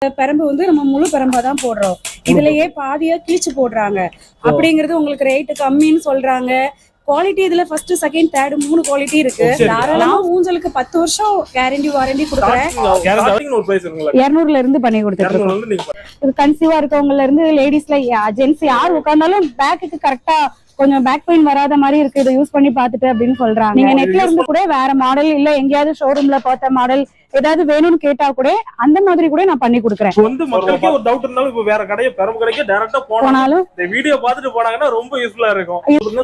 பெரம்பு வந்து நம்ம முழு பெரம்பா தான் போடுறோம். இதுலயே பாதியா கீச்சு போடுறாங்க. அப்படிங்கிறது உங்களுக்கு ரேட் கம்மின்னு சொல்றாங்க. குவாலிட்டி இதுல ஃபர்ஸ்ட் செகண்ட் தேர்ட் 3 குவாலிட்டி இருக்கு. தாராளமா ஊஞ்சலுக்கு 10 வருஷம் கேரண்டி வாரண்டி கொடுக்குறேன். 200ல இருந்து பண்ணி கொடுத்துருக்கோம். இது கன்சீவா இருக்கவங்கல இருந்து லேடிஸ்ல ஜென்ஸ் யார் உட்கார்ந்தாலும் பேக்குக்கு கரெக்டா கொஞ்சம் பேக் பெயின் வராத மாதிரி இருக்கு, இதை யூஸ் பண்ணி பாத்துட்டு அப்படின்னு சொல்றாங்க. நீங்க நெட்ல இருந்து கூட வேற மாடல் இல்ல எங்கேயாவது ஷோரூம்ல பார்த்த மாடல் ஏதாவது வேணும்னு கேட்டா கூட அந்த மாதிரி கூட நான் பண்ணி கொடுக்குறேன். வந்து மக்களுக்கு ஒரு டவுட் இருந்தாலும் இப்ப வேற கடையை பெரம்பு கடைக்கு டைரக்டா போனாலும் இந்த வீடியோ பார்த்துட்டு போனாங்கன்னா ரொம்ப யூஸ்ஃபுல்லா இருக்கும்.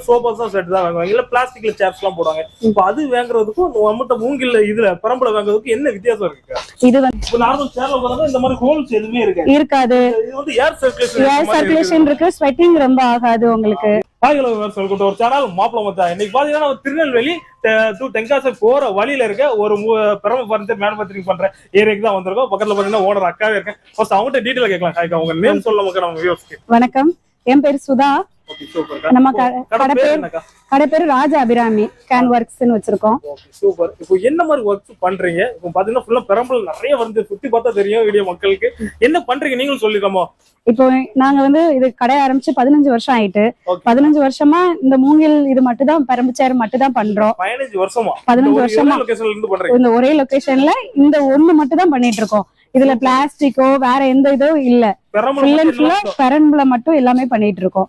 சோஃபாஸ் தான் செட் தான் வாங்குவாங்க, இல்ல பிளாஸ்டிக்ல சேர்ஸ் எல்லாம் போடுவாங்க. இப்ப அது வாங்குறதுக்கும் நம்மகிட்ட மூங்கில்ல இதுல பெரம்புல வாங்குறதுக்கு என்ன வித்தியாசம் இருக்கு? இது வந்து நார்மல் சேர்ல போறதா இந்த மாதிரி ஹோல்ஸ் எதுவுமே இருக்காது. இது வந்து ஏர் சர்க்குலேஷன் இருக்கு, ஸ்வெட்டிங் ரொம்ப ஆகாது உங்களுக்கு. ஒரு சேனல் மாப்பிள மச்சான். இன்னைக்கு பாத்தீங்கன்னா திருநெல்வேலி டு தென்காசி போற வழியில இருக்க ஒரு பெரம்பு பர்னிச்சர் மேனுஃபேக்சரிங் பண்ற ஏரியாக்கு தான் வந்திருக்கோம். பக்கத்துல பாத்தீங்கன்னா ஓனர் அக்காவே இருக்கேன். ஃபர்ஸ்ட் அவங்ககிட்ட டீடைல் கேட்கலாம். உங்க நேம் சொல்ல மக்கள் நம்ம வியூவர்ஸ்க்கு. வணக்கம், என் பேர் சுதா. நம்ம கடை பேரு ராஜா அபிராமி கேன் ஒர்க்ஸ்னு வச்சிருக்கோம். சூப்பர். இப்போ என்ன மாதிரி ஒர்க்ஸ் பண்றீங்க? இப்போ பாத்தீங்கன்னா ஃபுல்லா பெரம்புல நிறைய வந்து சுத்தி பார்த்தா தெரியும் வீடியோ மக்களுக்கு. என்ன பண்றீங்க நீங்களும் சொல்லிடுறோமோ? இப்போ நாங்க வந்து இது கடை ஆரம்பிச்சு 15 வருஷம் ஆயிட்டு. 15 வருஷமா இந்த மூங்கில் இது மட்டும் தான் பெரம்பு சேர் மட்டும் தான் பண்றோம். 15 வருஷமா இந்த ஒரே லொகேஷன்ல இந்த ஒண்ணு மட்டும் தான் பண்ணிட்டு இருக்கோம். இதுல பிளாஸ்டிக்கோ வேற எந்த இதோ இல்ல, பெரம்புல மட்டும் எல்லாமே பண்ணிட்டு இருக்கோம்.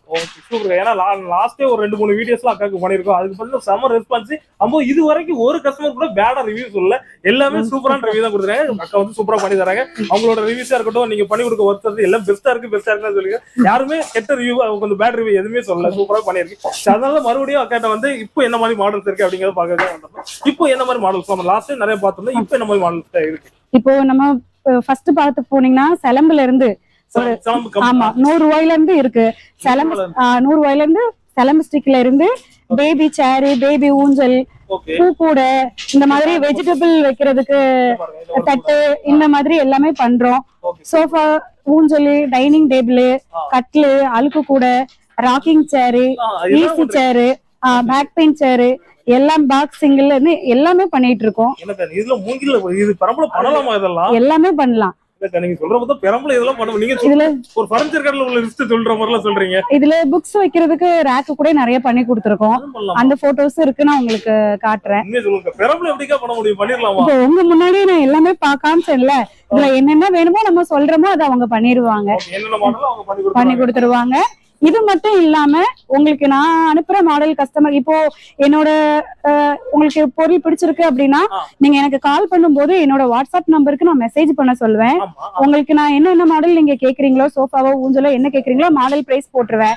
ஏன்னா லாஸ்டே ஒரு 2-3 வீடியோஸ்லாம் அக்காக்கு பண்ணிருக்கோம். அதுக்கு வந்து செம ரெஸ்பான்ஸ். நம்ம இது வரைக்கும் ஒரு கஸ்டமர் கூட பேடா ரிவ்யூ சொல்லல, எல்லாமே சூப்பரான ரிவ்யூ தான் கொடுத்துறாங்க. அக்கா வந்து சூப்பரா பண்ணி தராங்க. அவங்களோட ரிவ்யூஸா இருக்கட்டும், நீங்க பண்ணி கொடுக்க ஒர்க் எல்லாம் பெஸ்டா இருக்குன்னு சொல்லுங்க. யாருமே கெட்ட ரிவ்யூ கொஞ்சம் பேட் ரிவ்யூ எதுவுமே சொல்லல, சூப்பரா பண்ணிருக்கு. அதனால மறுபடியும் அக்காட்ட வந்து இப்போ என்ன மாதிரி மாடல்ஸ் இருக்கு அப்படிங்கறத பாக்க. இப்போ என்ன மாதிரி மாடல்ஸ் லாஸ்ட் நிறைய பார்த்தோம், இப்போ என்ன மாதிரி மாடல்ஸ் இருக்கு? இப்போ நம்ம ஃபர்ஸ்ட் பார்த்து போனீங்கன்னா சிலம்புல இருந்து ஆமா 100 ரூபாயில இருந்து இருக்கு. சிலம்பு 100 ரூபாயில இருந்து சிலம்பு ஸ்டிக்ல இருந்து பேபி சேரு, பேபி ஊஞ்சல், பூ கூட, இந்த மாதிரி வெஜிடபிள் வைக்கிறதுக்கு தட்டு, இந்த மாதிரி எல்லாமே பண்றோம். சோஃபா, ஊஞ்சல், டைனிங் டேபிள், கட்லு, அழுக்கு கூட, ராக்கிங் சேரு, ஈசி சேரு, பேக் பெயின் சேரு, எல்லாம் பாக்ஸிங்ல இருந்து எல்லாமே பண்ணிட்டு இருக்கோம். எல்லாமே பண்ணலாம். நீங்க சொல்றது பெரம்புல இதெல்லாம் பண்ணுங்க. நீங்க இதுல ஒரு ஃபர்னிச்சர் கடையில உள்ள லிஸ்ட் சொல்ற மாதிரி எல்லாம் சொல்றீங்க. இதுல புக்ஸ் வைக்கிறதுக்கு ரேக் கூட நிறைய பண்ணி கொடுத்திருக்கோம். அந்த போட்டோஸ் இருக்கு, நான் உங்களுக்கு காட்டுறேன். நீங்க சொல்லுங்க பெரம்புல எப்படிக்கா பண்ண முடியும்? பண்ணிரலாமா? உங்க முன்னாடி நான் எல்லாமே காமிச்சேன்ல, இதுல என்னென்ன வேணுமோ நம்ம சொல்றோமோ அதை அவங்க பண்ணிடுவாங்க. என்னென்ன மாடலோ அவங்க பண்ணி கொடுத்துருவாங்க. இது மட்டும் இல்லாம உங்களுக்கு நான் அனுப்புற மாடல் கஸ்டமர் இப்போ என்னோட உங்களுக்கு பொருள் பிடிச்சிருக்கு அப்படின்னா நீங்க எனக்கு கால் பண்ணும்போது என்னோட வாட்ஸ்அப் நம்பருக்கு நான் மெசேஜ் பண்ண சொல்லுவேன். உங்களுக்கு நான் என்னென்ன மாடல் நீங்க கேக்குறீங்களோ, சோஃபாவோ ஊஞ்சலோ என்ன கேக்குறீங்களோ மாடல் பிரைஸ் போட்டுருவேன்.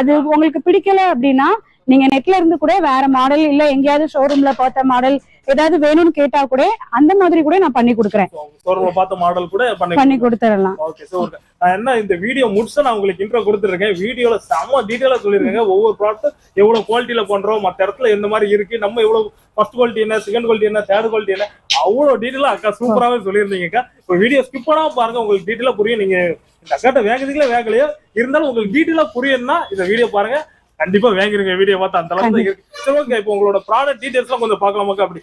அது உங்களுக்கு பிடிக்கல அப்படின்னா நீங்க நெட்ல இருந்து கூட வேற மாடல் இல்ல எங்கேயாவது ஷோரூம்ல பார்த்த மாடல் ஏதாவது வேணும்னு கேட்டா கூட அந்த மாதிரி கூட நான் பண்ணி கொடுக்குறேன். ஷோரூம்ல பார்த்த மாடல் கூட பண்ணி கொடுத்துறலாம். Okay super. நான் என்ன இந்த வீடியோ முடிச்சா நான் உங்களுக்கு இன்ட்ரோ கொடுத்துருக்கேன். வீடியோல செம்ம டீடைலா சொல்லிருக்கேன். ஒவ்வொரு ப்ராடக்ட் எவ்வளவு குவாலிட்டியில பண்றோம், மற்ற இடத்துல எந்த மாதிரி இருக்கு, நம்ம எவ்வளவு ஃபர்ஸ்ட் குவாலிட்டி என்ன, செகண்ட் குவாலிட்டி என்ன, தேர்ட் குவாலிட்டி என்ன, அவ்வளவு டீடைலா அக்கா சூப்பராகவே சொல்லியிருந்தீங்கக்கா. இப்போ வீடியோ ஸ்கிப் பண்ணாம பாருங்க, உங்களுக்கு டீடைலா புரியும். நீங்க இந்த அக்காட்ட வேகத்துக்குள்ள வேகலையோ இருந்தாலும் உங்களுக்கு டீடைலா புரியும்னா இந்த வீடியோ பாருங்க, கண்டிப்பா வாங்கிருங்க. வீடியோ பார்த்தா அந்த அளவுக்கு இருக்கு. சரி ஓகே, இப்போ உங்களோட ப்ராடக்ட் டீடைல்ஸ் எல்லாம் கொஞ்சம் பார்க்கலாமாக்கா? அப்படி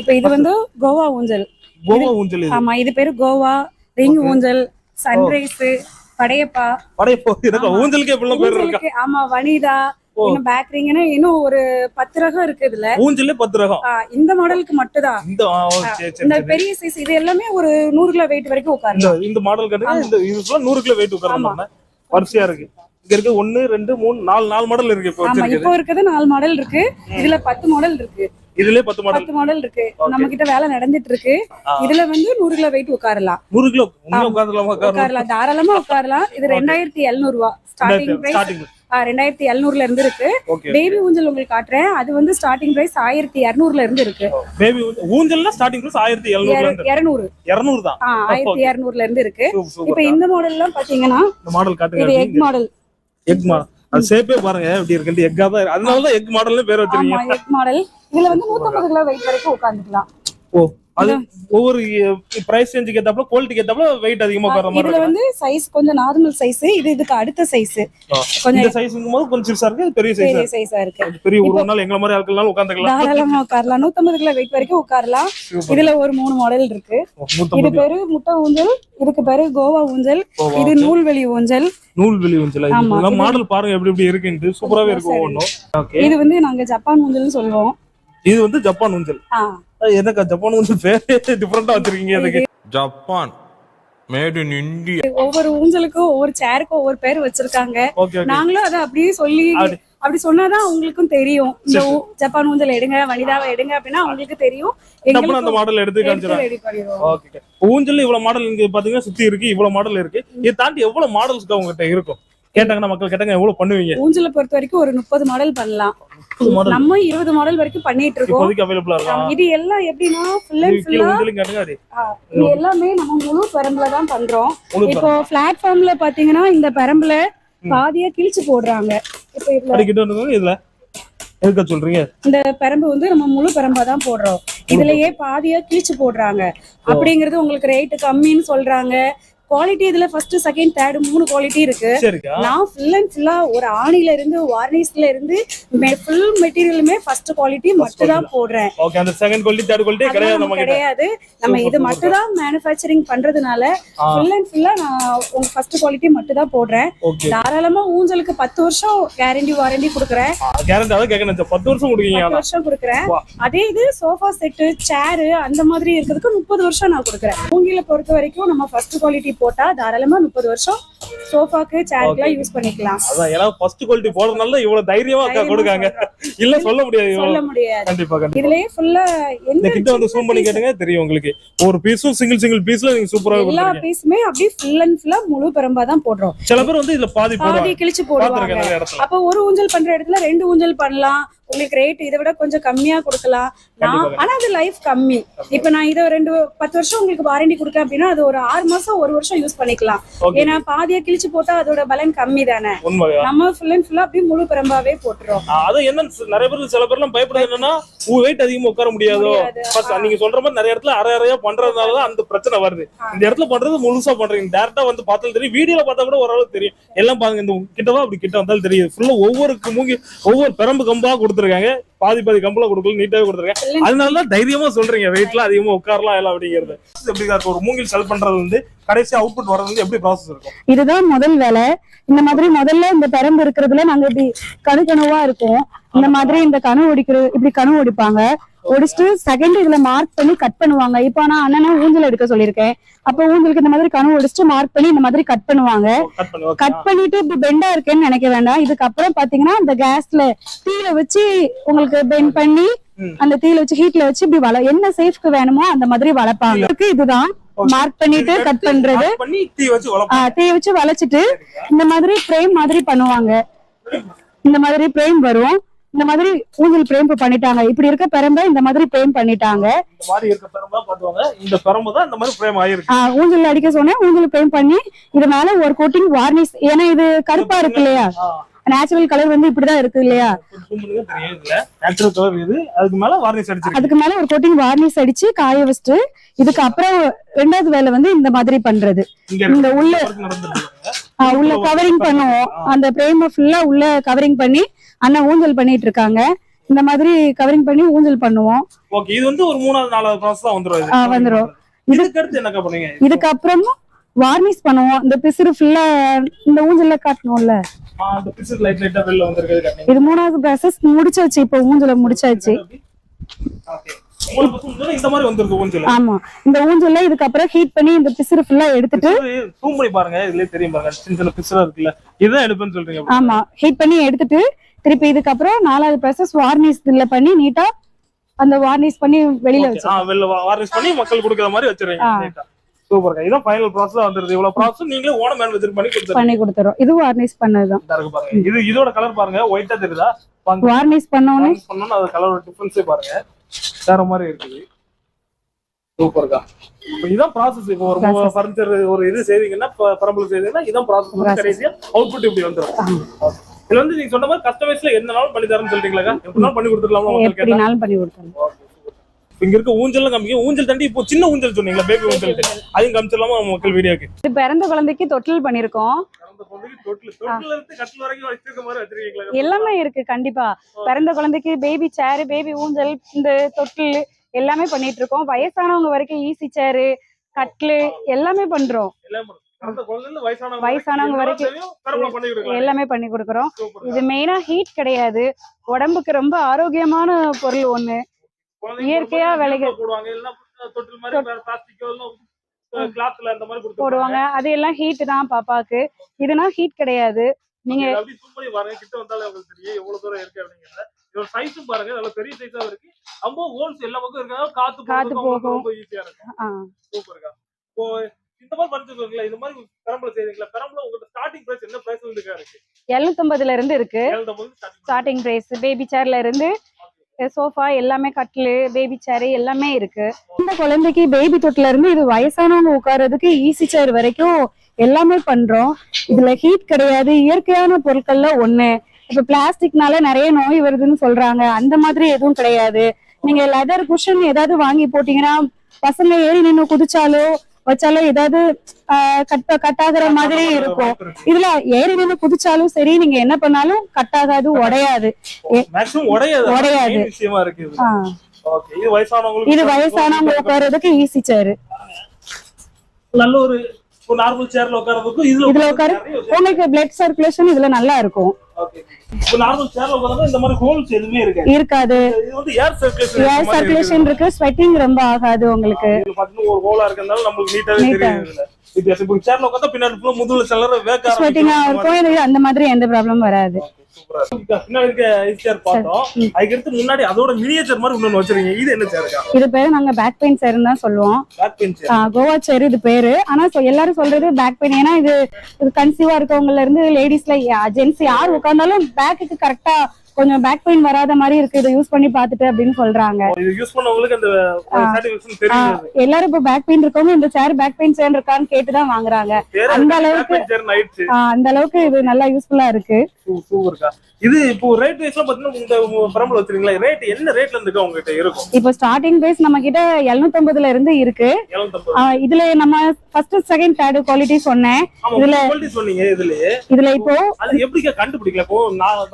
இப்போ இது வந்து கோவா ஊஞ்சல். கோவா ஊஞ்சல். ஆமா, இது பேரு கோவா ரிங் ஊஞ்சல், சன்ரைஸ், படையப்பா. ஊஞ்சலுக்கு எப்படிலாம் பேர் இருக்கு? ஆமா, வனிதா, இன்னும் பேக் ரிங்னு இன்னும் ஒரு 10 ரகம் இருக்கு. இதுல ஊஞ்சல்ல 10 ரகம். இந்த மாடலுக்கு மட்டும்தான். இந்த பெரிய சைஸ் இது எல்லாமே ஒரு 100 கிலோ வெயிட் வரைக்கும் உட்காரலாம். இந்த மாடல் கட்டுங்க. இந்த இதுல 100 கிலோ வெயிட் உட்காரலாம். வரிசையா இருக்கு. இங்க இருக்கு 1 2 3 4 மாடல் இருக்கு. இப்போ இருக்குது 4 மாடல் இருக்கு. இதுல 10 மாடல் இருக்கு. இதுல 10 மாடல் இருக்கு. நம்ம கிட்ட வேலை நடந்துட்டு இருக்கு. இதுல வந்து 100 கிலோ வெயிட் உட்காரலாம். 100 கிலோ உட்காரலாம், தாராளமா உட்காரலாம். இது 2700 ரூபாய் ஸ்டார்டிங் பிரைஸ். 2700ல இருந்து இருக்கு. பேபி ஊஞ்சல் உங்களுக்கு காட்டுறேன். அது வந்து ஸ்டார்டிங் பிரைஸ் 1200ல இருந்து இருக்கு. பேபி ஊஞ்சல்ல ஸ்டார்டிங் பிரைஸ் 1200 தான். 1200ல இருந்து இருக்கு. இப்போ இந்த மாடல் எல்லாம் பாத்தீங்கன்னா இந்த மாடல் காட்டுங்க. இது எக் மாடல். அது ஷேப்பே பாருங்க எப்படி இருக்கு. எக்கா தான், அதனால தான் எக் மாடல்னு பேர் வச்சிருக்கீங்க. Egg model. இதுல வந்து 150 கிலோ வெயிட் வரைக்கும் உட்கார்ந்துக்கலாம். ஓ, அது ஒவ்வொரு பிரைஸ் ரேஞ்சுக்கு ஏத்தாப்புல குவாலிட்டிக்கு ஏத்தாப்புல வெயிட் அதிகமா வர மாதிரி இதுல வந்து சைஸ் கொஞ்சம் நார்மல் சைஸ், இதுக்கு அடுத்த சைஸ் கொஞ்சம் இந்த சைஸ்ங்கும் போது கொஞ்சம் சிறுசா இருக்கு, பெரிய சைஸா இருக்கு. பெரிய ஒரு நாள் எங்கள மாதிரி ஆட்கள்னால உட்கார்ந்துக்கலாம், தாராளமா உட்காரலாம். 150 கிலோ வெயிட் வரைக்கும் உட்காரலாம். இதுல ஒரு 3 மாடல் இருக்கு. இது பேரு முட்டை ஊஞ்சல், இதுக்கு பேரு கோவா ஊஞ்சல், இது நூல்வெளி ஊஞ்சல். நூல்வெளி ஊஞ்சல் இதெல்லாம் மாடல் பாருங்க எப்படி எப்படி இருக்குன்னு, சூப்பராவே இருக்கு ஒவ்வொன்றும். இது வந்து நாங்க ஜப்பான் ஊஞ்சல்னு சொல்லுவோம். இது வந்து ஜப்பான் ஊஞ்சல். என்னக்கா ஜப்பான் ஊஞ்சல் பேரே டிஃபரெண்டா வச்சிருக்கீங்க? அதுக்கு ஜப்பான் மேட் இன் இந்தியா. ஒவ்வொரு ஊஞ்சலுக்கும் ஒவ்வொரு சேருக்கும் ஒவ்வொரு பேர் வச்சிருக்காங்க. நாங்களும் அதை அப்படியே சொல்லி அப்படி சொன்னாதான் அவங்களுக்கும் தெரியும். இந்த ஜப்பான் ஊஞ்சல் எடுங்க, வனிதாவை எடுங்க அப்படின்னா அவங்களுக்கு தெரியும். அந்த மாடல் எடுத்து காமிச்சிடுறோம். ஊஞ்சல் இவ்வளவு மாடல் இங்க பாத்தீங்கன்னா சுத்தி இருக்கு, இவ்வளவு மாடல் இருக்கு. இதை தாண்டி எவ்வளவு மாடல்ஸ் உங்ககிட்ட இருக்கும்? கேட்டாங்கன்னா மக்கள் கேட்டாங்க எவ்வளவு பண்ணுவீங்க? ஊஞ்சலை பொறுத்த வரைக்கும் ஒரு 30 மாடல் பண்ணலாம். நம்ம 20 மாடல் வரைக்கும் பண்ணிட்டு இருக்கோம். இது எல்லாம் எப்படின்னா ஃபுல் அண்ட் ஃபுல்லா இது எல்லாமே நம்ம முழு பெரம்புல தான் பண்றோம். இப்போ பிளாட்ஃபார்ம்ல பாத்தீங்கன்னா இந்த பெரம்புல பாதியா கிழிச்சு போடுறாங்க. இப்போ இதுல எதுக்கு சொல்றீங்க? இந்த பெரம்பு வந்து நம்ம முழு பெரம்பா தான் போடுறோம். இதுலயே பாதியா கிழிச்சு போடுறாங்க. அப்படிங்கறது உங்களுக்கு ரேட் கம்மின்னு சொல்றாங்க. குவாலிட்டி இதுல ஃபர்ஸ்ட் செகண்ட் தேர்ட் 3 குவாலிட்டி இருக்கு. நான் ஃபுல் அண்ட் ஃபுல்லா ஒரு ஆணில இருந்து வார்னிஷ்ல இருந்து ஃபுல் மெட்டீரியலுமே ஃபர்ஸ்ட் குவாலிட்டி மட்டும் தான் போடுறேன். ஓகே, அந்த செகண்ட் குவாலிட்டி தேர்ட் குவாலிட்டி கிடையாது. நம்ம இது மட்டும் தான் மேனுஃபேக்சரிங் பண்றதுனால ஃபுல் அண்ட் ஃபுல்லா நான் உங்க ஃபர்ஸ்ட் குவாலிட்டி மட்டும் தான் போடுறேன். தாராளமா ஊஞ்சலுக்கு 10 வருஷம் கேரண்டி வாரண்டி கொடுக்குறேன். கேரண்டி அத கேக்குறேன். 10 வருஷம் கொடுக்கீங்க? 10 வருஷம் கொடுக்குறேன். அதே இது சோஃபா செட், சேர் அந்த மாதிரி இருக்கிறதுக்கு 30 வருஷம் நான் கொடுக்குறேன். மூங்கில பொறுத்த வரைக்கும் நம்ம ஃபர்ஸ்ட் குவாலிட்டி போட்டா தாராளமா 30 வருஷம் சோஃபாக்கு சேர்க்குலாம் யூஸ் பண்ணிக்கலாம். அதான் ஏன்னா ஃபர்ஸ்ட் குவாலிட்டி போடுறதுனால இவ்வளவு தைரியமா அக்கா கொடுக்காங்க. இல்ல சொல்ல முடியாது. கண்டிப்பா இதுலயே ஃபுல்லா இந்த கிட்ட வந்து ஜூம் பண்ணி கேட்டுங்க தெரியும் உங்களுக்கு. ஒரு பீஸும் சிங்கிள் பீஸ்ல நீங்க சூப்பரா எல்லா பீஸுமே அப்படியே ஃபுல் அண்ட் ஃபுல்லா முழு பெரம்பா தான் போடுறோம். சில பேர் வந்து இதுல பாதி கிழிச்சு போடுவாங்க. அப்ப ஒரு ஊஞ்சல் பண்ற இடத்துல 2 ஊஞ்சல் பண்ணலாம். உங்களுக்கு ரேட் இதை விட கொஞ்சம் கம்மியா கொடுக்கலாம். ஆனா அது லைஃப் கம்மி. இப்ப நான் இதை 10 வருஷம் உங்களுக்கு வாரண்டி கொடுக்கேன் அப்படின்னா அது ஒரு 6 மாசம் 1 வருஷம் யூஸ் பண்ணிக்கலாம். ஏன்னா பாதியா கிழிச்சு போட்டா அதோட பலன் கம்மி தானே. நம்ம ஃபுல் அண்ட் ஃபுல்லா அப்படியே முழு பெரம்பாவே போட்டுறோம். அது என்ன நிறைய பேர் சில பேர்லாம் பயப்படுறது என்னன்னா வெயிட் அதிகமா உட்கார முடியாதோ. நீங்க சொல்ற மாதிரி நிறைய இடத்துல அரையா பண்றதுனாலதான் அந்த பிரச்சனை வருது. இந்த இடத்துல பண்றது முழுசா பண்றீங்க. டேரக்டா வந்து பார்த்தாலும் தெரியும், வீடியோல பார்த்தா கூட ஓரளவுக்கு தெரியும். எல்லாம் பாருங்க, இந்த கிட்டவா அப்படி கிட்ட வந்தாலும் தெரியுது. ஃபுல்லா ஒவ்வொரு பெரம்பு கம்பா கொடுத்துருக்காங்க. பாதி கம்பளா கொடுக்கல, நீட்டாவே கொடுத்துருக்காங்க. அதனாலதான் தைரியமா சொல்றீங்க வெயிட்லாம் அதிகமா உட்காரலாம் எல்லாம் அப்படிங்கிறது. எப்படி ஒரு மூங்கில் செல் பண்றது வந்து கடைசி அவுட்புட் வர்றது வந்து எப்படி ப்ராசஸ் இருக்கும்? இதுதான் முதல் வேலை. இந்த மாதிரி முதல்ல இந்த பெரம்பு இருக்கிறதுல நாங்க இப்படி கணுவா இருக்கும். இந்த மாதிரி இந்த இப்படி கணு ஒடிப்பாங்க. ஒடிச்சுட்டு செகண்ட் இதுல மார்க் பண்ணி கட் பண்ணுவாங்க. இப்ப நான் அண்ணனை ஊஞ்சல் எடுக்க சொல்லியிருக்கேன். அப்ப ஊஞ்சலுக்கு இந்த மாதிரி கணு ஒடிச்சுட்டு மார்க் பண்ணி இந்த மாதிரி கட் பண்ணுவாங்க. கட் பண்ணிட்டு இப்படி பெண்டா இருக்கேன்னு நினைக்க வேண்டாம். இதுக்கப்புறம் பாத்தீங்கன்னா அந்த கேஸ்ல தீல வச்சு உங்களுக்கு பெண்ட் பண்ணி அந்த தீல வச்சு ஹீட்ல வச்சு இப்படி என்ன சேஃப்க்கு வேணுமோ அந்த மாதிரி வளர்ப்பாங்க. இதுதான் மார்க் பண்ணிட்டு கட் பண்றது. தீ வச்சு வளைச்சிட்டு இந்த மாதிரி ஃப்ரேம் மாதிரி பண்ணுவாங்க. இந்த மாதிரி ஃப்ரேம் வரும். இந்த மாதிரி ஊஞ்சல் பிரேம் பண்ணிட்டாங்க. இப்படி இருக்க பெரம்ப இந்த மாதிரி பிரேம் பண்ணிட்டாங்க. இந்த மாதிரி இருக்க பெரம்பா பாத்துவாங்க. இந்த பெரம்பு தான் இந்த மாதிரி பிரேம் ஆயிருக்கு. ஊஞ்சல் அடிக்க சொன்னேன். ஊஞ்சல் பிரேம் பண்ணி இது மேல ஒரு கோட்டிங் வார்னிஷ். ஏன்னா இது கருப்பா இருக்கு இல்லையா, நேச்சுரல் கலர் வந்து இப்படிதான் இருக்கு இல்லையா, நேச்சுரல் கலர் இது. அதுக்கு மேல வார்னிஷ் அடிச்சு, அதுக்கு மேல ஒரு கோட்டிங் வார்னிஷ் அடிச்சு காய வச்சுட்டு இதுக்கு அப்புறம் 2வது வேலை வந்து இந்த மாதிரி பண்றது. இந்த உள்ள கவரிங் பண்ணுவோம். அந்த பிரேம் ஃபுல்லா உள்ள கவரிங் பண்ணி அண்ணா ஊஞ்சல் பண்ணிட்டு இருக்காங்க. இந்த மாதிரி கவரிங் பண்ணி ஊஞ்சல் பண்ணுவோம். ஓகே, இது வந்து ஒரு 3வது 4வது ப்ராசஸ் தான் வந்துரும். இதுக்கு அடுத்து என்ன பண்ணுவீங்க? இதுக்கு அப்புறம் வார்னிஷ் பண்ணுவோம். இந்த பிசுறு ஃபுல்லா இந்த ஊஞ்சல்ல காட்டணும்ல, அந்த பிசுறு லைட்டா வெளிய வந்திருக்குது காட்டுங்க. இது 3வது ப்ராசஸ் முடிச்சாச்சு. இப்போ ஊஞ்சல முடிச்சாச்சு. ஓகே, இந்த மாதிரி வந்திருக்கு ஊஞ்சல். ஆமா, இந்த ஊஞ்சல்ல இதுக்கு அப்புறம் ஹீட் பண்ணி இந்த பிசுறு ஃபுல்லா எடுத்துட்டு ஜூம் பண்ணி பாருங்க. இதுல தெரியும் பாருங்க, சின்ன பிசுறா இருக்குல்ல, இதான் எடுப்பேன்னு சொல்றீங்க. ஆமா, ஹீட் பண்ணி எடுத்துட்டு திருப்பி இதுக்கு அப்புறம் 4வது ப்ராசஸ் வார்னிஷ் இதுல பண்ணி நீட்டா அந்த வார்னிஷ் பண்ணி வெளியில வச்சு வார்னிஷ் பண்ணி மக்கள் கொடுக்கிற மாதிரி வச்சிருக்கீங்க. சூப்பர்ங்க. இதான் ஃபைனல் ப்ராசஸ் வந்துருது. இவ்வளவு ப்ராசஸ் நீங்களே ஓன மேனுஃபேக்சர் பண்ணி கொடுத்துறோம். இது வார்னிஷ் பண்ணதுதான். இது இதோட கலர் பாருங்க, ஒயிட்டா தெரியுதா? வார்னிஷ் பண்ணோனே அது கலர் டிஃபரன்ஸே பாருங்க, வேற மாதிரி இருக்குது. சூப்பர்க்கா. இதான் ப்ராசஸ். இப்போ ஒரு ஃபர்னிச்சர் ஒரு இது செய்வீங்கன்னா, பரம்பரை செய்வீங்கன்னா இதான் ப்ராசஸ். கடைசியா அவுட்புட் இப்படி வந்துரும். இதுல வந்து நீங்க சொன்ன மாதிரி கஸ்டமைஸ்ல என்னனாலும் பண்ணி தரேன்னு சொல்றீங்களா? எப்படினாலும் பண்ணி கொடுத்துடலாமா? எப்படினாலும் பண்ணி கொடுத்துறோம். இங்க இருக்க ஊஞ்சல் காமிக்க, ஊஞ்சல் தாண்டி இப்போ சின்ன ஊஞ்சல் சொன்னீங்களா, பேபி ஊஞ்சல், அதையும் காமிச்சிடலாமா மக்கள் வீடியோக்கு? இது பிறந்த குழந்தைக்கு தொட்டில் பண்ணிருக்கோம். எல்லாமே இருக்கு கண்டிப்பா. பிறந்த குழந்தைக்கு பேபி சேர், பேபி ஊஞ்சல், இந்த தொட்டில் எல்லாமே பண்ணிட்டு இருக்கோம். வயசானவங்க வரைக்கும் ஈஸி சேரு, கட்லு எல்லாமே பண்றோம். வயசானவங்க வரைக்கும் எல்லாமே பண்ணி கொடுக்கறோம். இது மெயினா ஹீட் கிடையாது, உடம்புக்கு ரொம்ப ஆரோக்கியமான பொருள் ஒண்ணு. இயற்கையா விளைகள் போடுவாங்க, அது எல்லாம் ஹீட் தான் பாப்பாக்கு. இதுனா ஹீட் கிடையாது. நீங்க கிட்ட வந்தாலே உங்களுக்கு தெரியும் எவ்வளவு தூரம் இருக்கு அப்படிங்கறத. இதோட சைஸும் பாருங்க, நல்ல பெரிய சைஸா இருக்கு. அம்போ ஹோல்ஸ் எல்லா பக்கம் இருக்கனால காத்து போகும், ரொம்ப ஈஸியா இருக்கும். சூப்பர்க்கா. இப்போ இந்த மாதிரி பண்ணிருக்கீங்களா, இந்த மாதிரி பெரம்பல செய்றீங்களா? பெரம்பல உங்க ஸ்டார்டிங் பிரைஸ் என்ன பிரைஸ்ல இருக்கு? 750 இருந்து இருக்கு ஸ்டார்டிங் பிரைஸ். பேபி சேர்ல இருந்து சோஃபா எல்லாமே, கட்லு, பேபி சேர் எல்லாமே இருக்கு. இந்த குழந்தைக்கு பேபி தொட்டில இருந்து இது வயசானவங்க உட்கார்றதுக்கு ஈஸி சேர் வரைக்கும் எல்லாமே பண்றோம். இதுல ஹீட் கிடையாது, இயற்கையான பொருட்கள்ல ஒண்ணு. இப்ப பிளாஸ்டிக்னால நிறைய நோய் வருதுன்னு சொல்றாங்க, அந்த மாதிரி எதுவும் கிடையாது. நீங்க லெதர் குஷன் ஏதாவது வாங்கி போட்டீங்கன்னா பசங்க ஏறி நின்று குதிச்சாலோ வச்சாலும் ஏதாவது கட்டாகிற மாதிரி இருக்கும். இதுல ஏறி நின்று குதிச்சாலும் சரி, நீங்க என்ன பண்ணாலும் கட்டாகாது, உடையாது. இது வயசானவங்க உட்கார்றதுக்கு ஈஸி சேரு. நல்ல ஒரு நார்மல் சேர்ல உட்கார்றதுக்கு இதுல உட்காரு உங்களுக்கு பிளட் சர்க்குலேஷன் இதுல நல்லா இருக்கும். நார்மல் சேர்ல உட்கார்ந்தா இந்த மாதிரி ஹோல்ஸ் எதுவுமே இருக்காது. இது வந்து ஏர் சர்க்குலேஷன் இருக்கு, ஸ்வெட்டிங் ரொம்ப ஆகாது உங்களுக்கு. இது பாத்தீங்கன்னா ஒரு ஹோலா இருக்கறதால நமக்கு நீட்டாவே தெரியுது. இது இப்போ சேர்ல உட்கார்ந்தா பின்னாடி ஃபுல்லா முதுகுல செல்லற வேக்க ஸ்வெட்டிங்கா இருக்கும், அந்த மாதிரி எந்த ப்ராப்ளமும் வராது. பின்னாடி இருக்க சேர் பார்த்தோம். அதுக்கு அடுத்து முன்னாடி அதோட மினியேச்சர் மாதிரி இன்னொன்னு வச்சிருக்கீங்க. இது என்ன சேர்க்கா? இது பேரு நாங்க பேக் பெயின் சேர்னு தான் சொல்லுவோம். பேக் பெயின் சேர், கோவா சேர் இது பேரு. ஆனா எல்லாரும் சொல்றது பேக் பெயின். ஏன்னா இது கன்சீவா இருக்கவங்கல இருந்து லேடிஸ்ல ஜென்ஸ் யார் உட்கார்ந்தாலும் பேக்குக்கு கரெக்டா கொஞ்சம் பேக் பெயின் வராத மாதிரி இருக்கு, இதை யூஸ் பண்ணி பாத்துட்டு அப்படின்னு சொல்றாங்க. இது யூஸ் பண்ணவங்களுக்கு அந்த சாட்டிஸ்ஃபேக்ஷன் தெரியுது. எல்லாரும் இப்ப பேக் பெயின் இருக்கவங்க இந்த சேர் பேக் பெயின் சேர் இருக்கான்னு கேட்டுதான் வாங்குறாங்க. அந்த அளவுக்கு இது நல்லா யூஸ்ஃபுல்லா இருக்கு. சூப்பர்க்கா. இது இப்போ ரேட் வைஸ்ல பாத்தீங்கன்னா இந்த பெரம்பல வச்சிருக்கீங்களா, ரேட் என்ன ரேட்ல இருந்து உங்ககிட்ட இருக்கும்? இப்போ ஸ்டார்டிங் பிரைஸ் நம்ம கிட்ட 750 இருந்து இருக்கு. இதுல நம்ம ஃபர்ஸ்ட் செகண்ட் தேர்ட் குவாலிட்டி சொன்னேன். இதுல குவாலிட்டி சொன்னீங்க. இதுல இப்போ அது எப்படி கண்டுபிடிக்கல? இப்போ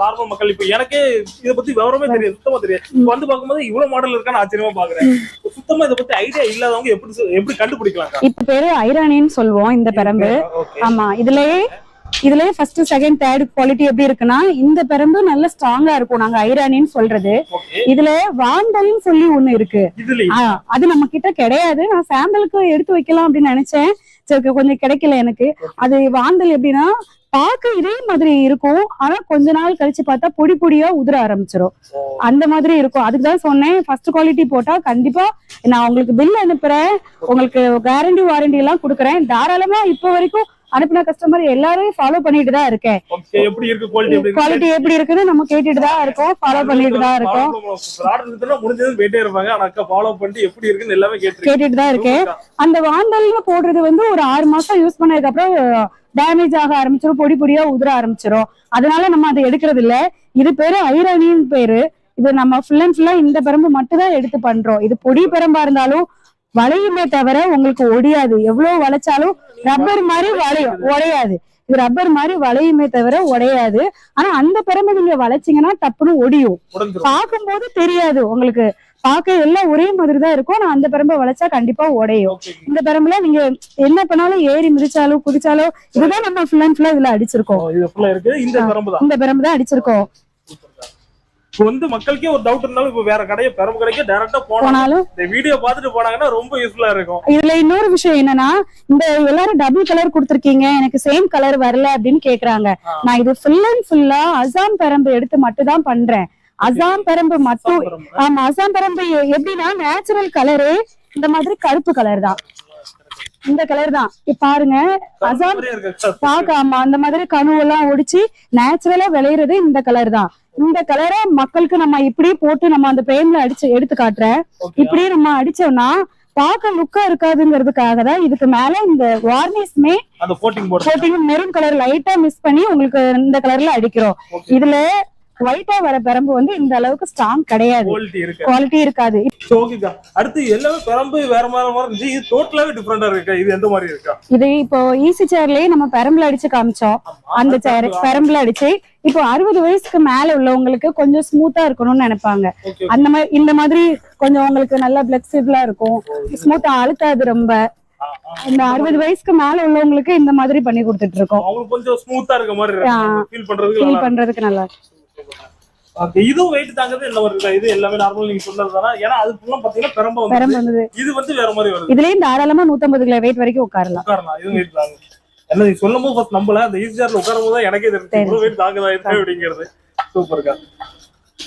நார்மல் மக்கள் இப்போ எனக்கே இத பத்தி விவரமே தெரியாது, சுத்தமா தெரியாது. வந்து பாக்கும்போது இவ்வளவு மாடல் இருக்கான்னு ஆச்சரியமா பாக்குறேன். சுத்தமா இத பத்தி ஐடியா இல்லாதவங்க எப்படி கண்டுபிடிக்கலாம்? இப்ப பேரு ஐரானின்னு சொல்லுவோம் இந்த பெரம்பு. ஆமா, இதுலயே ஃபர்ஸ்ட் செகண்ட் தேர்ட் குவாலிட்டி எப்படி இருக்குன்னா, இந்த பெரம்பு நல்ல ஸ்ட்ராங்கா இருக்கும். நாங்க ஐரானின்னு சொல்றது. இதுல வாண்டல்னு சொல்லி ஒண்ணு இருக்கு, அது நம்ம கிட்ட கிடையாது. நான் சாம்பிளுக்கு எடுத்து வைக்கலாம் அப்படின்னு நினைச்சேன், சரி கொஞ்சம் கிடைக்கல எனக்கு. அது வாண்டல் எப்படின்னா பார்க்க இதே மாதிரி இருக்கும், ஆனா கொஞ்ச நாள் கழிச்சு பார்த்தா பொடி பொடியா உதிர ஆரம்பிச்சிடும், அந்த மாதிரி இருக்கும். அதுக்குதான் சொன்னேன் ஃபர்ஸ்ட் குவாலிட்டி போட்டா கண்டிப்பா நான் உங்களுக்கு பில் அனுப்புறேன், உங்களுக்கு கேரண்டி வாரண்டி எல்லாம் கொடுக்குறேன். தாராளமா இப்ப வரைக்கும் அனுப்பின கஸ்டமர் எல்லாரும் ஃபாலோ பண்ணிட்டு தான் இருக்கேன். எப்படி இருக்கு குவாலிட்டி எப்படி இருக்குன்னு நம்ம கேட்டுட்டு தான் இருக்கோம், ஃபாலோ பண்ணிட்டு தான் இருக்கோம். போயிட்டே இருப்பாங்க, ஆனா ஃபாலோ பண்ணிட்டு எப்படி இருக்குன்னு எல்லாமே கேட்டுட்டு தான் இருக்கேன். அந்த வாண்டல்ல போடுறது வந்து ஒரு 6 மாசம் யூஸ் பண்ணதுக்கு அப்புறம் டேமேஜ் ஆக ஆரம்பிச்சிடும், பொடி பொடியா உதிர ஆரம்பிச்சிடும். அதனால நம்ம அதை எடுக்கிறது இல்ல. இது பேரு ஐரானின்னு பேரு. இது நம்ம ஃபுல் அண்ட் ஃபுல்லா இந்த பெரம்பு மட்டும் தான் எடுத்து பண்றோம். இது பொடி பெரம்பா இருந்தாலும் வளையுமே தவிர உங்களுக்கு ஒடியாது. எவ்வளவு வளைச்சாலும் ரப்பர் மாதிரி உடையாது. இது ரப்பர் மாதிரி வளையுமே தவிர உடையாது. ஆனா அந்த பெரம்பு நீங்க வளைச்சிங்கன்னா டப்புன்னு ஒடியும். பார்க்கும் போது தெரியாது உங்களுக்கு, பார்க்க எல்லாம் ஒரே மாதிரி தான் இருக்கும். ஆனா அந்த பெரம்பை வளைச்சா கண்டிப்பா உடையும். இந்த பெரம்புல நீங்க என்ன பண்ணாலும் ஏறி மிதிச்சாலும் குதிச்சாலும் இதுதான் நம்ம ஃபுல் அண்ட் ஃபுல்லா இதுல அடிச்சிருக்கோம். இந்த பெரம்பு தான் அடிச்சிருக்கோம். வந்து மக்களுக்கே ஒரு டவுட் இருந்தாலும் இப்ப வேற கடையை பெரம்பு கடைக்கு டைரக்டா போனாலும் இந்த வீடியோ பார்த்துட்டு போனாங்கன்னா ரொம்ப யூஸ்ஃபுல்லா இருக்கும். இதுல இன்னொரு விஷயம் என்னன்னா, இந்த எல்லாரும் டபுள் கலர் கொடுத்துருக்கீங்க, எனக்கு சேம் கலர் வரல அப்படின்னு கேக்குறாங்க. நான் இது ஃபுல் அண்ட் ஃபுல்லா அசாம் பெரம்பு எடுத்து மட்டும் தான் பண்றேன். அசாம் பெரம்பு மட்டும். ஆமா, அசாம் பெரம்பு எப்படின்னா நேச்சுரல் கலரு இந்த மாதிரி கருப்பு கலர் தான், இந்த கலர் தான் பாருங்க. அசாம் ஆமா, அந்த மாதிரி கணுவெல்லாம் ஒடிச்சு நேச்சுரலா விளையிறது இந்த கலர் தான். இந்த கலரை மக்களுக்கு நம்ம இப்படியே போட்டு நம்ம அந்த பிரேம்ல அடிச்சு எடுத்து காட்டுறேன். இப்படியே நம்ம அடிச்சோம்னா பார்க்க லுக்கா இருக்காதுங்கிறதுக்காக தான் இதுக்கு மேல இந்த வார்னிஷ்மே மெரூன் கலர் லைட்டா மிஸ் பண்ணி உங்களுக்கு இந்த கலர்ல அடிக்கிறோம். இதுல ஒயிட்டா வர பெரம்பு வந்து இந்த அளவுக்கு ஸ்ட்ராங் கிடையாது, குவாலிட்டி இருக்கு. குவாலிட்டி இருக்காது. ஓகேக்கா, அடுத்து எல்லாமே பெரம்பு வேற மாதிரி இருந்துச்சு, இது டோட்டலாவே டிஃபரெண்டா இருக்கா? இது எந்த மாதிரி இருக்கா? இது இப்போ ஈஸி சேர்லயே நம்ம பெரம்புல அடிச்சு காமிச்சோம், அந்த சேர் பெரம்புல அடிச்சு. இப்போ 60 வயசுக்கு மேல உள்ளவங்களுக்கு கொஞ்சம் ஸ்மூத்தா இருக்கணும்னு நினைப்பாங்க. அந்த மாதிரி இந்த மாதிரி கொஞ்சம் உங்களுக்கு நல்லா பிளெக்சிபிளா இருக்கும், ஸ்மூத்தா அழுத்தாது ரொம்ப. இந்த 60 வயசுக்கு மேல உள்ளவங்களுக்கு இந்த மாதிரி பண்ணி கொடுத்துட்டு இருக்கோம். அவங்களுக்கு கொஞ்சம் ஸ்மூத்தா இருக்க மாதிரி ஃபீல் பண்றதுக்கு நல்லா. ஓகே, இதுவும் வெயிட் தாங்கிறது என்ன மாதிரி இருக்கா? இது எல்லாமே நார்மல் நீங்க சொன்னதுதானா? ஏன்னா அது ஃபுல்லா பாத்தீங்கன்னா பெரம்பு வந்து இது வந்து வேற மாதிரி வருது. இதுலயும் தாராளமா 150 கிலோ வெயிட் வரைக்கும் உட்காரலாம். இது வெயிட் தாங்க. என்ன நீங்க சொல்லும் போது ஃபர்ஸ்ட் நம்பல, அந்த ஈஸி சேர்ல உட்காரும் போது எனக்கே தெரிஞ்சு இவ்வளவு வெயிட் தாங்கதா இருக்கு அப்படிங்கிறது. சூப்பர்க்கா.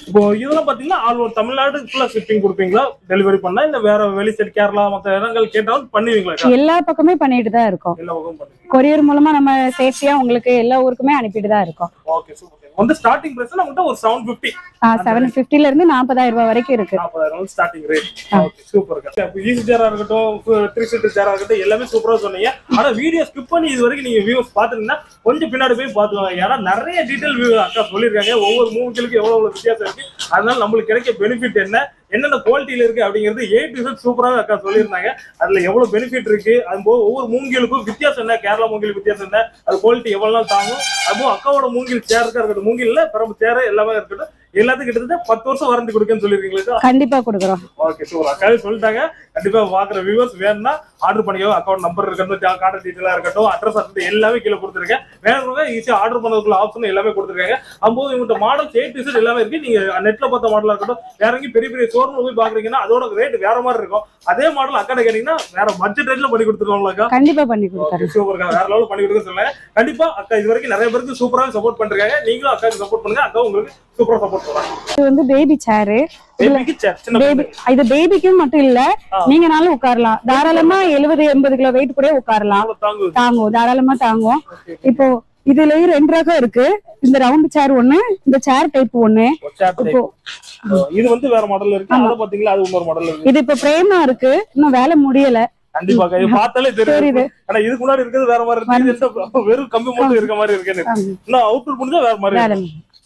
இப்போ இதெல்லாம் பாத்தீங்கன்னா ஆல் ஓவர் தமிழ்நாடு ஃபுல்லா ஷிப்பிங் கொடுப்பீங்களா டெலிவரி பண்ணா, இல்ல வேற வெளி சைடு கேரளா மத்த இடங்கள் கேட்டாலும் பண்ணுவீங்களா? எல்லா பக்கமே பண்ணிட்டு தான் இருக்கோம். எல்லா பக்கமும் பண்ணுவீங்க. கொரியர் மூலமா நம்ம சேஃப்டியா உங்களுக்கு எல்லா ஊருக்குமே அனுப்பிட்டு தான் இருக்கோம். Okay, super. வந்து ஸ்டார்டிங் பிரைஸ் நம்மகிட்ட ஒரு 750 750 ல இருந்து 40,000 ரூபாய் வரைக்கும் இருக்கு. 40,000 ஸ்டார்டிங் ரேட். ஓகே, சூப்பர்க்கா. இப்போ ஈஸி சேரா இருக்கட்டும், 3 சீட்டர் சேரா இருக்கட்டும், எல்லாமே சூப்பரா சொன்னீங்க. ஆனா வீடியோ ஸ்கிப் பண்ணி இது வரைக்கும் நீங்க வியூஸ் பாத்துட்டீங்கன்னா கொஞ்சம் பின்னாடி போய் பாத்துக்கோங்க. ஏன்னா நிறைய டீடைல் வியூ அக்கா சொல்லியிருக்காங்க, ஒவ்வொரு மூவிகளுக்கு எவ்வளவு வித்தியாசம் இருக்கு, அதனால நம்மளுக்கு கிடைக்க பெனிஃபிட் என்னென்ன குவாலிட்டியில இருக்கு அப்படிங்கிறது A to Z சூப்பராக அக்கா சொல்லியிருந்தாங்க. அதுல எவ்வளவு பெனிஃபிட் இருக்கு, அது போக ஒவ்வொரு மூங்கிலுக்கும் வித்தியாசம் என்ன, கேரளா மூங்கில் வித்தியாசம் என்ன, அது குவாலிட்டி எவ்வளவு நாள் தாங்கும், அதுவும் அக்காவோட மூங்கில் சேருக்கா இருக்கட்டும், மூங்கில்ல பெரம்பு சேர எல்லாமே இருக்கட்டும், எல்லாத்துக்கும் கிட்டத்தட்ட 10 வருஷம் வாரண்டி கொடுக்கன்னு சொல்லிருக்கீங்களா? கண்டிப்பா கொடுக்குறோம். Okay, super. அக்காவே சொல்லிட்டாங்க. கண்டிப்பா பாக்குற வியூவர்ஸ் வேணும்னா ஆர்டர் பண்ணிக்கோ. அக்கௌண்ட் நம்பர் இருக்கட்டும், கான்டாக்ட் டீடைலா இருக்கட்டும், அட்ரஸ் எல்லாமே கீழே கொடுத்துருக்கேன். வேணுங்க ஈஸியா ஆர்டர் பண்ணதுக்குள்ள ஆப்ஷன் எல்லாமே கொடுத்துருக்காங்க. அப்போது இவங்க மாடல் A to Z எல்லாமே இருக்கு. நீங்க நெட்ல பார்த்த மாடலா இருக்கட்டும், வேற எங்கேயும் பெரிய பெரிய ஷோரூம்ல போய் பாக்குறீங்கன்னா அதோட ரேட் வேற மாதிரி இருக்கும். அதே மாடல் அக்கா கேட்டீங்கன்னா வேற பட்ஜெட் ரேட்ல பண்ணி கொடுத்துருவாங்களா? கண்டிப்பா பண்ணி கொடுத்தாரு. சூப்பர்க்கா, வேற லெவல் பண்ணி கொடுக்க சொல்லுங்க. கண்டிப்பா அக்கா இது வரைக்கும் நிறைய பேருக்கு சூப்பராக சப்போர்ட் பண்றாங்க. நீங்களும் அக்காவுக்கு சப்போர்ட் பண்ணுங்க, அக்கா உங்களுக்கு சூப்பரா சப்போர்ட் பண்ணுவாங்க. இது வந்து பேபி சேர். இது பேபிக்கு மட்டும் இல்ல, நீங்கனாலும் உட்காரலாம் தாராளமா. 70-80 கிலோ வெயிட் கூட உட்காரலாம், தாங்கும், தாராளமா தாங்கும். இப்போ இதுலயே 2 ரகம் இருக்கு. இந்த ரவுண்ட் சேர் ஒண்ணு, இந்த சேர் டைப் ஒண்ணு. இப்போ இது வந்து வேற மாடல் இருக்கு, அத பாத்தீங்களா, அது இன்னொரு மாடல் இருக்கு. இது இப்ப பிரேமா இருக்கு, இன்னும் வேலை முடியல. கண்டிப்பா இது பார்த்தாலே தெரியுது. ஆனா இதுக்கு முன்னாடி இருக்கிறது வேற மாதிரி இருக்கு, வெறும் கம்பி மட்டும் இருக்க மாதிரி இருக்கு. இன்னும் அவுட்புட் முடிஞ்சா வேற மாதிரி.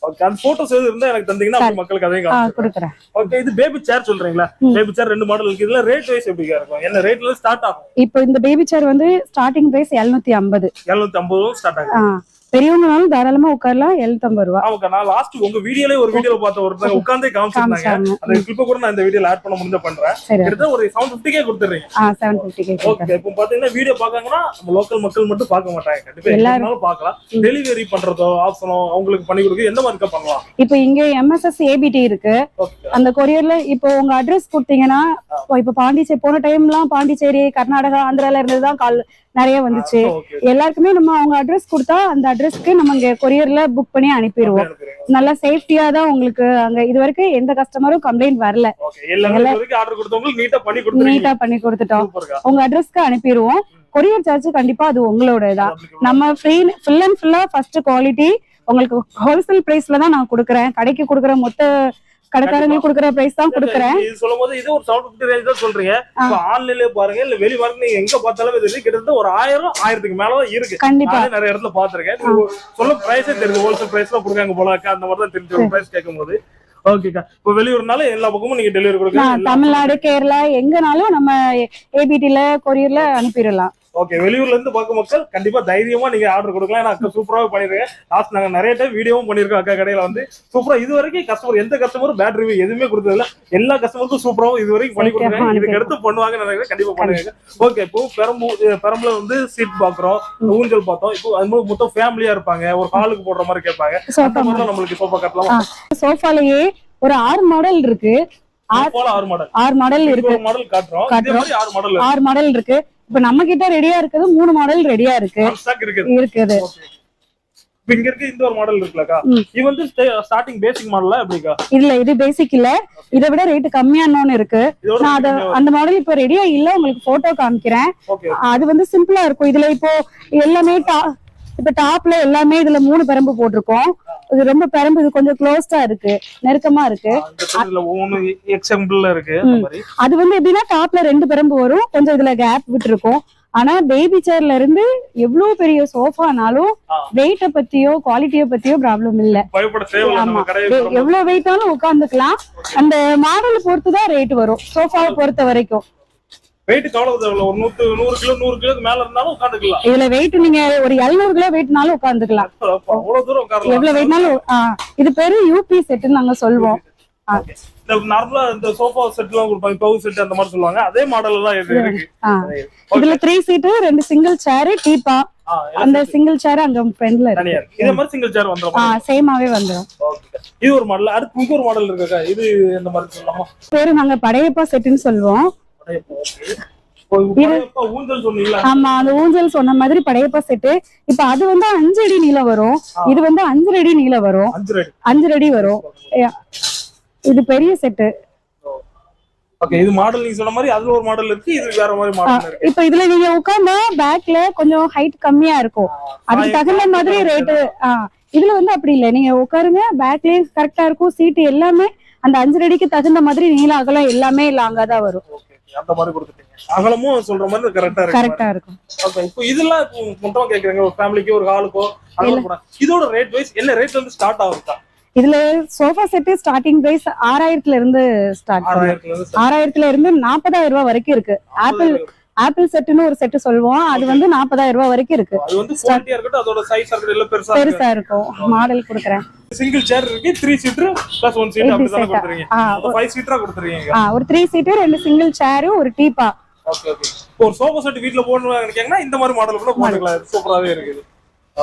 ஓகே, அந்த போட்டோஸ் எது இருந்தா எனக்கு தந்தீங்கன்னா மக்களுக்கு அதையும் காமிக்கிறேன். ஓகே, இது பேபி சேர் சொல்றீங்களா? பேபி சேர் 2 மாடல் இருக்கு. இதுல ரேட் வைஸ் எப்படி இருக்கும், என்ன ரேட்ல ஸ்டார்ட் ஆகும்? இப்போ இந்த பேபி சேர் வந்து ஸ்டார்டிங் பிரைஸ் 750 ஸ்டார்ட் ஆகும். பெரியவங்கனாலும் தாராளமா உட்காரலாம். 750 ரூபாய். ஆமாக்கா, நான் லாஸ்ட் உங்க வீடியோல ஒரு வீடியோல பார்த்த ஒருத்தங்க உட்கார்ந்தே காமிச்சிருந்தாங்க. அந்த கிளிப்ப கூட நான் இந்த வீடியோல ஆட் பண்ண முடிஞ்ச பண்றேன். கிட்ட ஒரு 750k கொடுத்துறீங்க. 750k. ஓகே, இப்போ பாத்தீங்கன்னா வீடியோ பாக்காங்கன்னா நம்ம லோக்கல் மக்கள் மட்டும் பார்க்க மாட்டாங்க. கண்டிப்பா எல்லாரும் பார்க்கலாம். டெலிவரி பண்றதோ ஆப்ஷனோ அவங்களுக்கு பண்ணி கொடுக்க எந்த மாதிரி பண்ணலாம்? இப்போ இங்க MSS ABT இருக்கு. அந்த கொரியர்ல இப்போ உங்க அட்ரஸ் கொடுத்தீங்கன்னா, இப்போ பாண்டிச்சேரி போன டைம்லாம் பாண்டிச்சேரி, கர்நாடகா, ஆந்திரால இருந்துதான் கால் நிறைய வந்துச்சு. எல்லாருக்குமே நம்ம அவங்க அட்ரஸ் கொடுத்தா அந்த அட்ரஸ்க்கு நம்ம இங்க கொரியர்ல புக் பண்ணி அனுப்பிடுவோம். நல்லா சேஃப்டியா தான் உங்களுக்கு. அங்க இது வரைக்கும் எந்த கஸ்டமரும் கம்ப்ளைண்ட் வரல. நீட்டா பண்ணி கொடுத்துட்டோம். உங்க அட்ரஸ்க்கு அனுப்பிடுவோம். கொரியர் சார்ஜ் கண்டிப்பா அது உங்களோடதான். நம்ம ஃபுல் அண்ட் ஃபுல்லா ஃபர்ஸ்ட் குவாலிட்டி உங்களுக்கு ஹோல்சேல் பிரைஸ்ல தான் நான் கொடுக்குறேன். கடைக்கு கொடுக்குற மொத்த கடைக்காரங்களுக்கு கொடுக்குற பிரைஸ் தான் கொடுக்குறேன். இது சொல்லும்போது இது ஒரு 750 ரேஞ்ச் தான் சொல்றீங்க. இப்போ ஆன்லைன்ல பாருங்க, இல்ல வெளி மார்க்கெட் நீங்க எங்க பார்த்தாலும் இது கிட்டத்தட்ட ஒரு 1000-1000க்கு மேல தான் இருக்கு. கண்டிப்பா நிறைய இடத்துல பாத்துருக்கேன். சொல்ல பிரைஸே தெரியுது, ஹோல்சேல் பிரைஸ்ல கொடுக்காங்க போல. அந்த மாதிரி தான் தெரிஞ்சு பிரைஸ் கேட்கும் போது. ஓகேக்கா, இப்போ வெளியூர்னால எல்லா பக்கமும் நீங்க டெலிவரி கொடுக்கலாம். தமிழ்நாடு, கேரளா எங்கனாலும் நம்ம ABTல கொரியர்ல அனுப்பிடலாம். ஓகே, வெளியூர்ல இருந்து பார்க்க மக்கள் கண்டிப்பா தைரியமா நீங்க ஆர்டர் கொடுக்கலாம். ஏன்னா அக்கா சூப்பராக பண்ணிருக்கேன். லாஸ்ட் நாங்க நிறைய டைம் வீடியோவும் பண்ணிருக்கோம் அக்கா கடையில வந்து. சூப்பரா இது வரைக்கும் கஸ்டமர் எந்த கஸ்டமரும் பேட் ரிவ்யூ எதுவுமே கொடுத்தது இல்ல. எல்லா கஸ்டமருக்கும் சூப்பராகவும் இது வரைக்கும் பண்ணி கொடுக்குறாங்க. இதுக்கு அடுத்து பண்ணுவாங்க நினைக்கிறேன், கண்டிப்பா பண்ணுவாங்க. ஓகே, இப்போ பெரம்புல வந்து சீட் பாக்குறோம், ஊஞ்சல் பார்த்தோம். இப்போ அது மாதிரி மொத்தம் ஃபேமிலியா இருப்பாங்க, ஒரு ஹாலுக்கு போடுற மாதிரி கேட்பாங்க. நம்மளுக்கு சோஃபா கட்டலாம். சோஃபாலயே ஒரு 6 மாடல் இருக்கு. 6 மாடல் இருக்கு. மாடல் காட்டுறோம். இதே மாதிரி 6 மாடல் இருக்கு. இப்ப நம்ம கிட்ட ரெடியா இருக்குது 3 மாடல் ரெடியா இருக்கு. இருக்குது. இங்க இருக்கு இந்த ஒரு மாடல் இருக்குலக்கா. இது வந்து ஸ்டார்டிங் பேசிக் மாடலா எப்படிக்கா? இல்ல, இது பேசிக் இல்ல, இதை விட ரேட் கம்மியானோன்னு இருக்கு. நான் அந்த மாடல் இப்ப ரெடியா இல்ல, உங்களுக்கு போட்டோ காமிக்கிறேன். அது வந்து சிம்பிளா இருக்கும். இதுல இப்போ எல்லாமே இப்ப டாப்ல எல்லாமே இதுல 3 பெரம்பு போட்டிருக்கோம். இது ரொம்ப பெரம்பு, இது கொஞ்சம் க்ளோஸ்டா இருக்கு, நெருக்கமா இருக்கு. அது வந்து எப்படின்னா டாப்ல 2 பெரம்பு வரும், கொஞ்சம் இதுல கேப் விட்டு இருக்கும். ஆனா பேபி சேர்ல இருந்து எவ்வளவு பெரிய சோஃபானாலும் வெயிட்ட பத்தியோ குவாலிட்டிய பத்தியோ ப்ராப்ளம் இல்ல. பயப்பட தேவையில்லை, நம்ம கடையில எவ்வளவு வெயிட்டாலும் உட்காந்துக்கலாம். அந்த மாடல் பொறுத்துதான் ரேட் வரும் சோஃபாவை பொறுத்த வரைக்கும். வெயிட் கவலை ஒரு 100 கிலோ 100 கிலோக்கு மேல இருந்தாலும் உட்காந்துக்கலாம். இதுல வெயிட் நீங்க ஒரு 700 கிலோ வெயிட்னாலும் உட்காந்துக்கலாம். அவ்வளவு தூரம் உட்காரலாம். எவ்வளவு வெயிட்னாலும். இது பேரு யூபி செட்னு நாங்க சொல்லுவோம். நார்மலா இந்த சோஃபா செட் எல்லாம் கொடுப்பாங்க, பவு செட் அந்த மாதிரி சொல்லுவாங்க. அதே மாடல் எல்லாம் இருக்கு. இதுல 3 சீட் 2 சிங்கிள் சேர் டீப்பா. அந்த சிங்கிள் சேர் அங்க ஃப்ரண்ட்ல இருக்கு. இதே மாதிரி சிங்கிள் சேர் வந்துரும். சேமாவே வந்துரும். இது ஒரு மாடல். அடுத்து இன்னொரு மாடல் இருக்குக்கா. இது இந்த மாதிரி சொல்லலாமா? பேரு நாங்க படையப்பா செட்னு சொல்லுவோம். ஊஞ்சல் சொன்னீங்களா? ஆமா, அந்த ஊஞ்சல் சொன்ன மாதிரி படையப்பா செட்டு. இப்ப அது வந்து 5 அடி நீளம் வரும். இது வந்து 5 அடி நீளம் வரும். 5 அடி வரும். இது பெரிய செட்டு. ஓகே, இது மாடல் நீங்க சொன்ன மாதிரி அதுல ஒரு மாடல் இருக்கு, இது வேற மாதிரி மாடல் இருக்கு. இப்போ இதுல நீங்க உட்கார்ந்தா பேக்ல கொஞ்சம் ஹைட் கம்மியா இருக்கும். அதுக்கு தகுந்த மாதிரி ரேட். இதுல வந்து அப்படி இல்ல, நீங்க உட்காருங்க பேக்லயே கரெக்டா இருக்கும். சீட்டு எல்லாமே அந்த 5 அடிக்கு தகுந்த மாதிரி நீளம் அகலம் எல்லாமே லாங்காதான் வரும். அந்த மாதிரி கொடுத்துட்டீங்க. அகலமும் சொல்ற மாதிரி கரெக்டா இருக்கும். ஓகே, இப்போ இதெல்லாம் மொத்தமா கேக்குறீங்க ஒரு ஃபேமிலிக்கு ஒரு ஹாலுக்கோ இதோட ரேட் வைஸ் என்ன ரேட்ல இருந்து ஸ்டார்ட் ஆகுதா? இதுல சோஃபா செட் ஸ்டார்டிங் பிரைஸ் 6000ல இருந்து ஸ்டார்ட் ஆகும். 6000ல இருந்து 40000 ரூபாய் வரைக்கும் இருக்கு. ஆப்பிள் செட்னு ஒரு செட் சொல்லுவோம், அது வந்து 40000 ரூபாய் வரைக்கும் இருக்கு. அது வந்து குவாலிட்டியா இருக்கட்டும், அதோட சைஸ் இருக்கட்டும் எல்லாம் பெருசா இருக்கும். மாடல் கொடுக்கறேன். சிங்கிள் சேர் இருக்கு, 3 சீட்டர் பிளஸ் 1 சீட் அப்படி தான் கொடுத்துறீங்க. 5 சீட்டரா கொடுத்துறீங்க. ஒரு 3 சீட்டர் 2 சிங்கிள் சேர் ஒரு டீப்பா. Okay okay. ஒரு சோஃபா செட் வீட்ல போடணும்னு நினைக்கீங்கன்னா இந்த மாதிரி மாடல் கூட போட்டுக்கலாம். சூப்பராவே இருக்குது.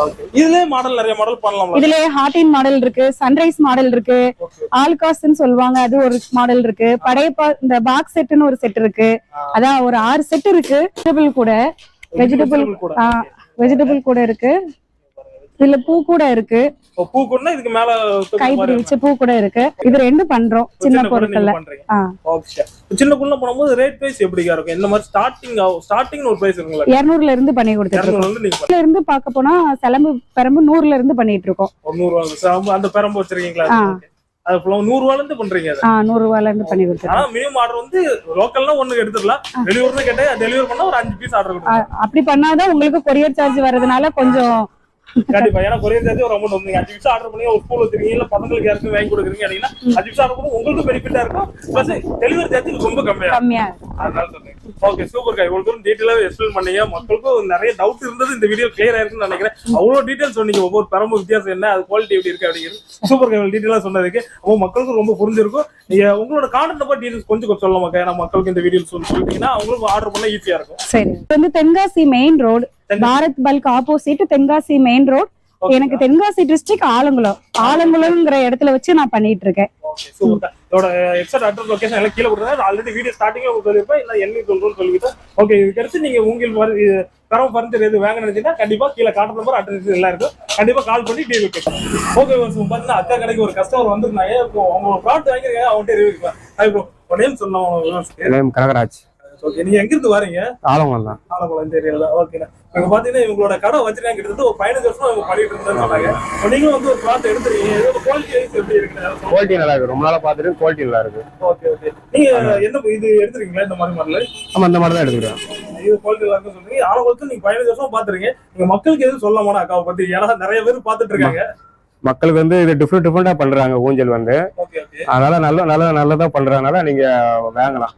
ஓகே, இதுலயே மாடல் நிறைய மாடல் பண்ணலாம். இதுலயே ஹார்டின் மாடல் இருக்கு, சன்ரைஸ் மாடல் இருக்கு, ஆல்காஸ்ன்னு சொல்லுவாங்க, அது ஒரு மாடல் இருக்கு. படையப்பா இந்த பாக்ஸ் செட்னு ஒரு செட் இருக்கு. அதான் ஒரு 6 செட் இருக்கு. வெஜிடபிள் கூட இருக்கு. இதுல பூ கூட இருக்கு. பூ கூடனா இதுக்கு மேல கைப்பிடி வச்சு பூ கூட இருக்கு. இது 2 பண்றோம் சின்ன பொருட்கள்ல. ஓகே, சின்ன பொருள்ல பண்ணும்போது ரேட் பிரைஸ் எப்படியா இருக்கும்? என்ன மாதிரி ஸ்டார்டிங் ஒரு பிரைஸ் இருக்குங்களா? 200ல இருந்து பண்ணி கொடுத்துருக்கோம். 200ல இருந்து பார்க்க போனா செலம்பு பெரம்பு 100ல இருந்து பண்ணிட்டு இருக்கோம். 100 அந்த பெரம்பு வச்சிருக்கீங்களா? அது 100 ரூபாயில இருந்து பண்றீங்க. 100 ரூபாயில இருந்து பண்ணி கொடுத்துருக்கோம். ஆனா மினிமம் ஆர்டர் வந்து லோக்கல்னா ஒண்ணு எடுத்துடலாம். வெளியூர்ல கேட்டா டெலிவரி பண்ணா ஒரு 5 பீஸ் ஆர்டர் கொடுங்க. அப்படி பண்ணாதான் உங்களுக்கு கொரியர் சார்ஜ் வரதுனால கொஞ்சம் கண்டிப்பா. ஏன்னா கொரியர் சார்ஜ் ஒரு அமௌண்ட் வந்து 5 நிமிஷம் ஆர்டர் பண்ணி ஒரு ஸ்கூல் வச்சிருக்கீங்க, இல்ல பசங்களுக்கு யாருக்கும் வாங்கி கொடுக்குறீங்க அப்படின்னா 5 நிமிஷம் ஆர்டர் பண்ணி உங்களுக்கு பெனிஃபிட்டா இருக்கும். பிளஸ் டெலிவரி சார்ஜ் ரொம்ப கம்மியா அதனால சொன்னேன். ஓகே, சூப்பர் கா. இவ்வளவு தூரம் டீட்டெயிலாக எக்ஸ்பிளைன் பண்ணீங்க. மக்களுக்கும் நிறைய டவுட் இருந்தது, இந்த வீடியோ கிளியர் ஆயிருக்குன்னு நினைக்கிறேன். அவ்வளவு டீட்டெயில் சொன்னீங்க. ஒவ்வொரு பெரம்பு வித்தியாசம் என்ன, அது குவாலிட்டி எப்படி இருக்கு அப்படிங்கிறது சூப்பர் கா. டீட்டெயிலா சொன்னதுக்கு மக்களுக்கும் ரொம்ப புரிஞ்சிருக்கும். நீங்க உங்களோட கான்டென்ட் பத்தி டீட்டெயில்ஸ் கொஞ்சம் சொல்லலாமா? ஏன்னா மக்களுக்கு இந்த வீடியோ சொல்லிட்டீங்கன்னா அவங்களுக்கு ஆர்டர் பண்ண ஈஸியா இருக்கும். சரி, வந்து Tenkasi main road, Bharat bulk opposite Tenkasi main road. எனக்கு தென்காசி டிஸ்ட்ரிக்ட் ஆலங்குளம்ங்கிற இடத்துல வச்சு நான் பண்ணிட்டு இருக்கேன். இதோட எக்ஸாக்ட் அட்ரஸ் லொகேஷன் எல்லாம் கீழே கொடுத்துருக்கேன். ஆல்ரெடி வீடியோ ஸ்டார்டிங்ல உங்களுக்கு சொல்லியிருப்பேன், இல்லை என்ன சொல்றோம்னு சொல்லிக்கிட்டோம். ஓகே, இதுக்கு அடுத்து நீங்க உங்களுக்கு தரம் ஃபர்னிச்சர் எது வாங்க நினைச்சீங்கன்னா கண்டிப்பா கீழே கான்டாக்ட் நம்பர் அட்ரஸ் எல்லாம் இருக்கும். கண்டிப்பா கால் பண்ணி டீல் கேட்கலாம். ஓகே, பாத்தீங்கன்னா அக்கா கடைக்கு ஒரு கஸ்டமர் வந்திருந்தாங்க. அவங்க ப்ராடக்ட் வாங்கிருக்காங்க, அவங்கள்ட்ட ரிவ்யூ ப்ரோ நேம் சொல்லலாம். கனகராஜ். ஓகே, நீங்க எங்க இருந்து வரீங்க? ஆலங்குளம் தான். ஆலங்குளம் தெரியல. ஓகேண்ணா. இவங்க பாத்தீங்கன்னா இவங்களோட கடை வச்சிருக்காங்க, கிட்டத்தட்ட ஒரு 15 வருஷமா இவங்க பண்ணிட்டு இருந்தாங்க சொன்னாங்க. நீங்களும் வந்து ஒரு ப்ராடக்ட் எடுத்துருக்கீங்க, இதோட குவாலிட்டி எப்படி இருக்கு? குவாலிட்டி நல்லா இருக்கு, ரொம்ப நாளா பாத்துட்டு குவாலிட்டி நல்லா இருக்கு. Okay okay. நீங்க என்ன இது எடுத்துருக்கீங்களா இந்த மாதிரி மாடல்? ஆமா, இந்த மாதிரி தான் எடுத்துக்கிறேன். இது குவாலிட்டி நல்லா இருக்குன்னு சொல்றீங்க. ஆலங்குளத்துல நீங்க 15 வருஷமா பாத்துருக்கீங்க. நீங்க மக்களுக்கு எதுவும் சொல்லமாட்டா அக்காவை பத்தி? ஏன்னா நிறைய பேர் பாத்துட்டு இருக்காங்க. மக்களுக்கு வந்து இது டிஃப்ரெண்டா பண்றாங்க ஊஞ்சல் வந்து. அதனால நல்லதா பண்றதுனால நீங்க வாங்கலாம்,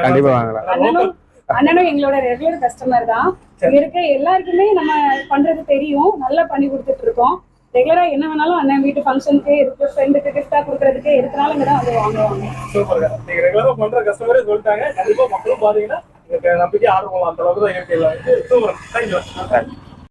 கண்டிப்பா வாங்கலாம். அண்ணனும் எங்களோட ரெகுலர் கஸ்டமர் தான். இங்க இருக்க எல்லாருக்குமே நம்ம பண்றது தெரியும், நல்லா பண்ணி கொடுத்துட்டு இருக்கோம். ரெகுலரா என்ன வேணாலும் அண்ணன் வீட்டு ஃபங்க்ஷனுக்கு இருக்கு, ஃப்ரெண்டுக்கு கிஃப்டா கொடுக்கறதுக்கு எதுனாலும் இங்க தான் வந்து வாங்குவாங்க. சூப்பர். நீங்க ரெகுலரா பண்ற கஸ்டமரே சொல்லிட்டாங்க. கண்டிப்பா மக்களும் பாத்தீங்கன்னா நம்பிக்கை ஆர்வம் அந்த அளவுக்கு தான் இருக்கு. Super, thank you.